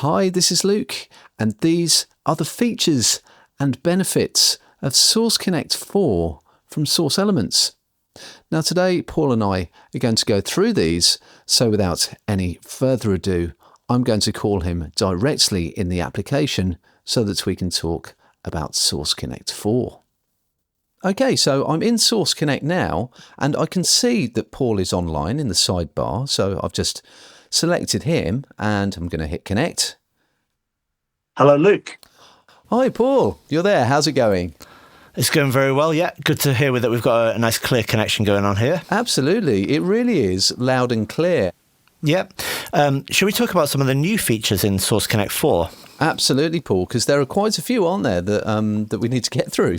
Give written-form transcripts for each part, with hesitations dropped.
Hi, this is Luke, and these are the features and benefits of SourceConnect 4 from Source Elements. Now today, Paul and I are going to go through these, so without any further ado, I'm going to call him directly in the application so that we can talk about SourceConnect 4. Okay, so I'm in SourceConnect now, and I can see that Paul is online in the sidebar, so I've just selected him, and I'm going to hit connect. Hello, Luke. Hi, Paul. You're there. How's it going? It's going very well, yeah. Good to hear that we've got a nice clear connection going on here. Absolutely. It really is loud and clear. Yeah. Shall we talk about some of the new features in SourceConnect 4? Absolutely, Paul, because there are quite a few, aren't there, that we need to get through.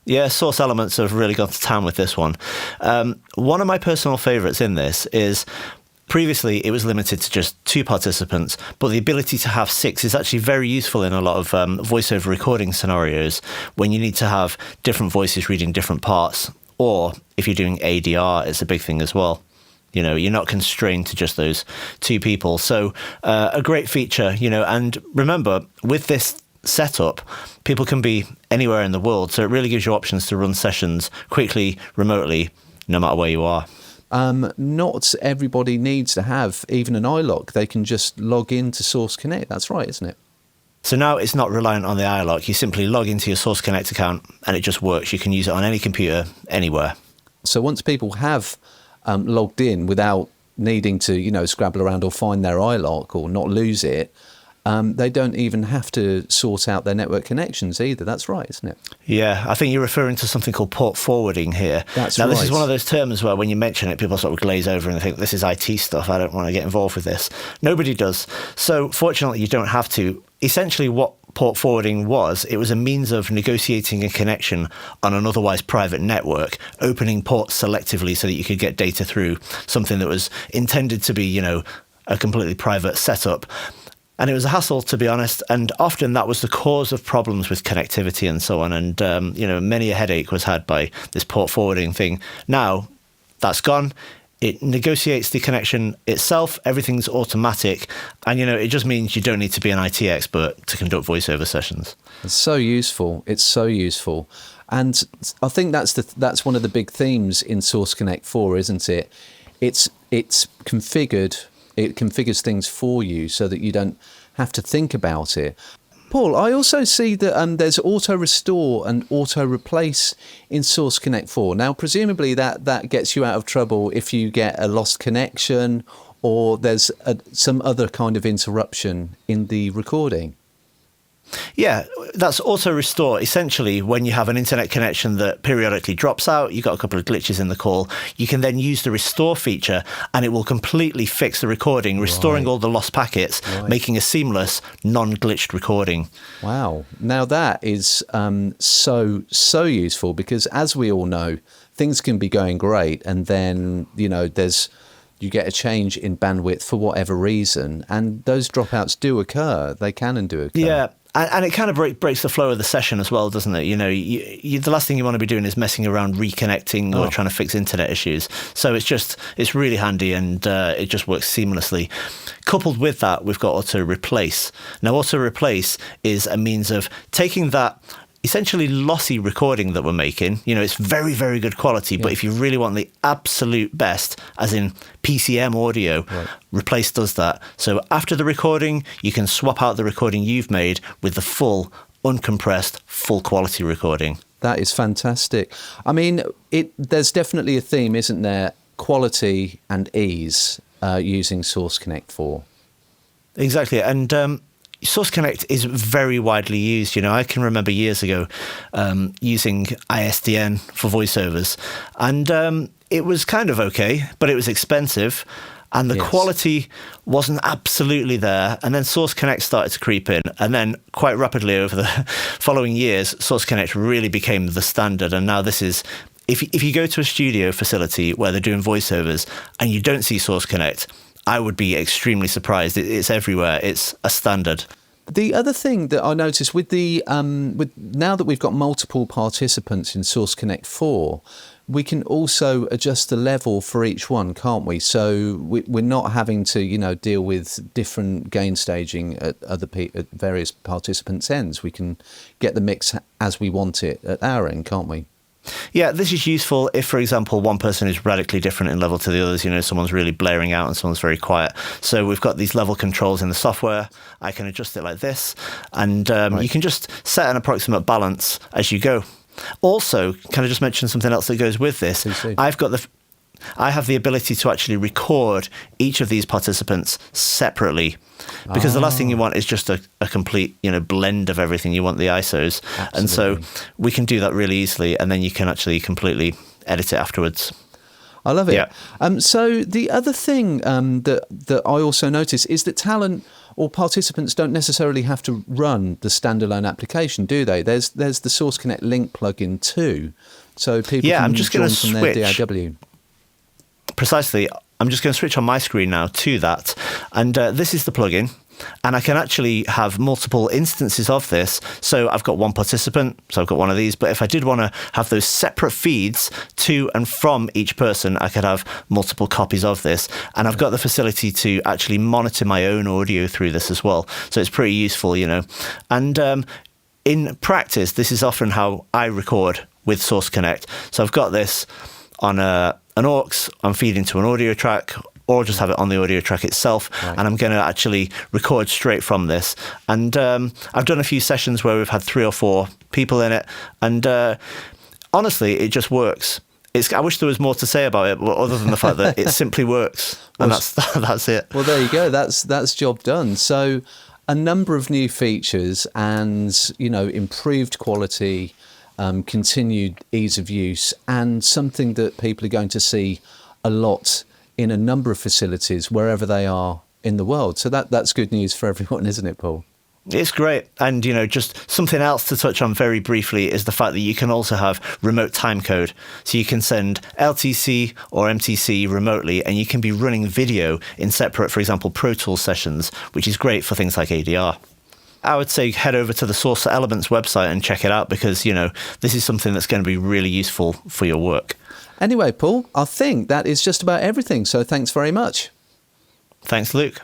Yeah, Source Elements have really gone to town with this one. One of my personal favourites in this is previously it was limited to just 2 participants, but the ability to have 6 is actually very useful in a lot of voiceover recording scenarios when you need to have different voices reading different parts, or if you're doing ADR, it's a big thing as well. You know, you're not constrained to just those 2 people. So a great feature, and remember, with this setup, people can be anywhere in the world, so it really gives you options to run sessions quickly, remotely, no matter where you are. Not everybody needs to have even an iLock. They can just log into SourceConnect. That's right, isn't it? So now it's not reliant on the iLock. You simply log into your SourceConnect account and it just works. You can use it on any computer, anywhere. So once people have logged in without needing to, scrabble around or find their iLock or not lose it, they don't even have to sort out their network connections either. That's right, isn't it? Yeah, I think you're referring to something called port forwarding here. That's now, right. This is one of those terms where when you mention it, people sort of glaze over and they think, this is IT stuff, I don't want to get involved with this. Nobody does. So fortunately, you don't have to. Essentially, what port forwarding was, it was a means of negotiating a connection on an otherwise private network, opening ports selectively so that you could get data through something that was intended to be, a completely private setup. And it was a hassle, to be honest, and often that was the cause of problems with connectivity and so on. And, many a headache was had by this port forwarding thing. Now, that's gone. It negotiates the connection itself. Everything's automatic. And, it just means you don't need to be an IT expert to conduct voiceover sessions. It's so useful. It's so useful. And I think that's one of the big themes in SourceConnect 4, isn't it? It's configured. It configures things for you so that you don't have to think about it. Paul, I also see that there's auto restore and auto replace in SourceConnect 4. Now, presumably that gets you out of trouble if you get a lost connection or there's some other kind of interruption in the recording. Yeah, that's auto restore. Essentially, when you have an internet connection that periodically drops out, you've got a couple of glitches in the call, you can then use the restore feature and it will completely fix the recording, restoring all the lost packets, making a seamless, non-glitched recording. Wow. Now that is so useful because, as we all know, things can be going great and then, you get a change in bandwidth for whatever reason, and those dropouts do occur. They can and do occur. Yeah. And it kind of breaks the flow of the session as well, doesn't it? The last thing you want to be doing is messing around reconnecting or trying to fix internet issues. So it's really handy and it just works seamlessly. Coupled with that, we've got auto replace. Now, auto replace is a means of taking that essentially lossy recording that we're making. It's very, very good quality, but if you really want the absolute best, as in PCM audio, Replace does that. So after the recording, you can swap out the recording you've made with the full, uncompressed, full quality recording. That is fantastic. I mean, there's definitely a theme, isn't there? Quality and ease using SourceConnect 4. Exactly. And SourceConnect is very widely used. I can remember years ago using ISDN for voiceovers, and it was kind of okay, but it was expensive, and the quality wasn't absolutely there. And then SourceConnect started to creep in, and then quite rapidly over the following years, SourceConnect really became the standard. And now this is, if you go to a studio facility where they're doing voiceovers and you don't see SourceConnect, I would be extremely surprised. It's everywhere. It's a standard. The other thing that I noticed with now that we've got multiple participants in SourceConnect 4, we can also adjust the level for each one, can't we? So we're not having to, deal with different gain staging at at various participants' ends. We can get the mix as we want it at our end, can't we? Yeah, this is useful if, for example, one person is radically different in level to the others. Someone's really blaring out and someone's very quiet. So we've got these level controls in the software. I can adjust it like this. And you can just set an approximate balance as you go. Also, can I just mention something else that goes with this? I have the ability to actually record each of these participants separately, because the last thing you want is just a complete, blend of everything. You want the ISOs. Absolutely. And so we can do that really easily, and then you can actually completely edit it afterwards. I love it. Yeah. So the other thing that I also notice is that talent or participants don't necessarily have to run the standalone application, do they? There's the SourceConnect Link plugin too, so people can join from their DAW. Precisely. I'm just going to switch on my screen now to that. And this is the plugin. And I can actually have multiple instances of this. So I've got one participant, so I've got one of these. But if I did want to have those separate feeds to and from each person, I could have multiple copies of this. And I've got the facility to actually monitor my own audio through this as well. So it's pretty useful, And in practice, this is often how I record with SourceConnect. So I've got this on an aux, I'm feeding to an audio track, or just have it on the audio track itself. Right. And I'm going to actually record straight from this. And I've done a few sessions where we've had 3 or 4 people in it. And honestly, it just works. I wish there was more to say about it, but other than the fact that it simply works. And that's it. Well, there you go. That's job done. So a number of new features and, improved quality, continued ease of use, and something that people are going to see a lot in a number of facilities wherever they are in the world. So that's good news for everyone, isn't it, Paul? It's great. And, just something else to touch on very briefly is the fact that you can also have remote timecode. So you can send LTC or MTC remotely, and you can be running video in separate, for example, Pro Tools sessions, which is great for things like ADR. I would say head over to the Source Elements website and check it out, because, this is something that's going to be really useful for your work. Anyway, Paul, I think that is just about everything. So thanks very much. Thanks, Luke.